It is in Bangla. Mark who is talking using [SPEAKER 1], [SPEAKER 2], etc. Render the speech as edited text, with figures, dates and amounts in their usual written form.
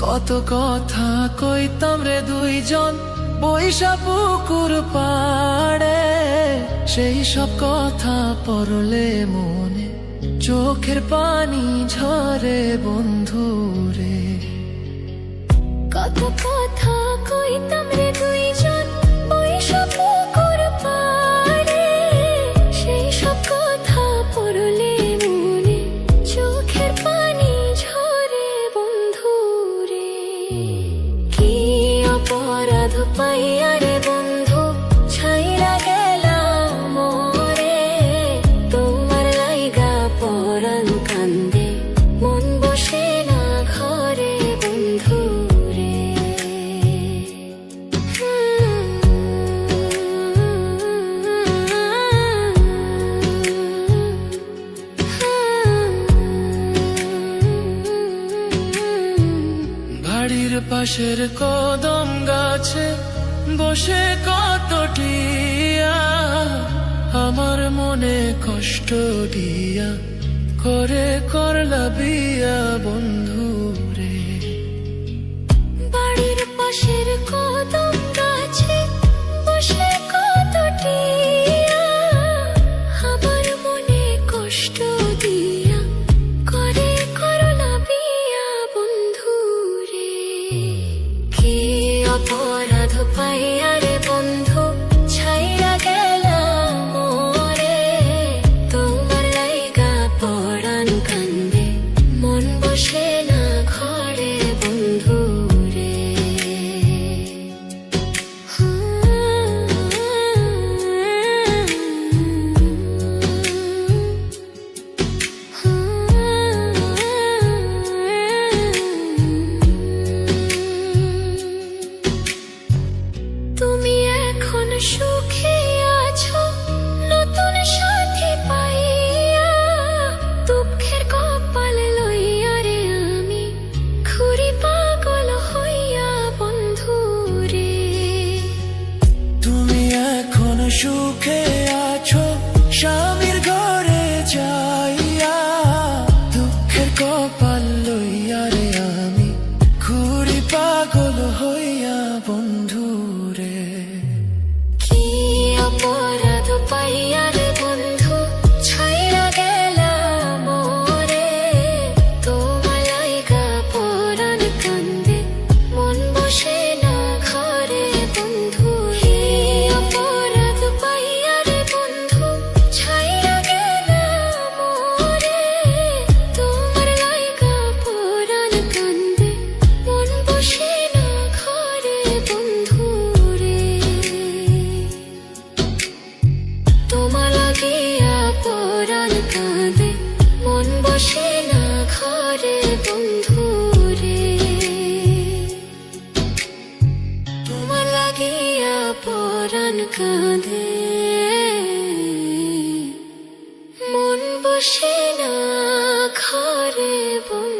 [SPEAKER 1] কত কথা কইতাম রে দুইজন বৈশা পুকুর পাড়ে, সেই সব কথা পড়লে মনে চোখের পানি ঝরে বন্ধুরে।
[SPEAKER 2] কত কথা কইতাম রে দুইজন বৈশা পুকুর পাড়ে, সেই সব কথা পড়লে মনে চোখের পানি ঝরে বন্ধুরে। কি অপরাধ পাইয়া রে বন্ধু ছাইরা গেলাম মোরে, তোমার লাইগা পরাণ কান্দে মন বসে না ঘরে বন্ধুরে।
[SPEAKER 1] বাড়ির পাশের কদম গাছে বসে কত টিয়া, আমার মনে কষ্ট দিয়া করে করলা বিয়া বন্ধুরে।
[SPEAKER 2] বাড়ির পাশের কদম গাছে বসে কত টিয়া, আমার মনে কষ্ট দিয়া করে করলা বিয়া বন্ধুরে। কি অপরাধ পাইয়া রে বন্ধু ছাইরা গেলাম মোরে, তোমার লাইগা পরাণ কান্দে মন বসে না ঘরে বন্ধুরে। তুমি এখন সুখে আছো নতুন সাথী পাইয়া, দুঃখের কপাল লইয়া রে আমি ঘুরি পাগল হইয়া বন্ধুরে।
[SPEAKER 1] তুমি এখন সুখে আছো স্বামীর ঘরে যাইয়া, দুঃখের কপাল লইয়া রে আমি ঘুরি পাগল হইয়া বন্ধুরে।
[SPEAKER 2] কি অপরাধ পাইয়া রে বন্ধু ছাইরা গেলাম মোরে, তোমার লাইগা পরাণ কান্দে মন বসে না ঘরে বন্ধু। কি অপরাধ পাইয়া রে বন্ধু ছাইরা গেলাম মোরে, তোমার লাইগা পরাণ কান্দে মন বসে না ঘরে বন্ধুরে। তোমার লাগিয়া পরাণ কাঁদে মন বসে না ঘরে বন্ধুরে। তোমার লাগিয়া পরাণ কাঁদে মন বসে না ঘরে বন্ধু।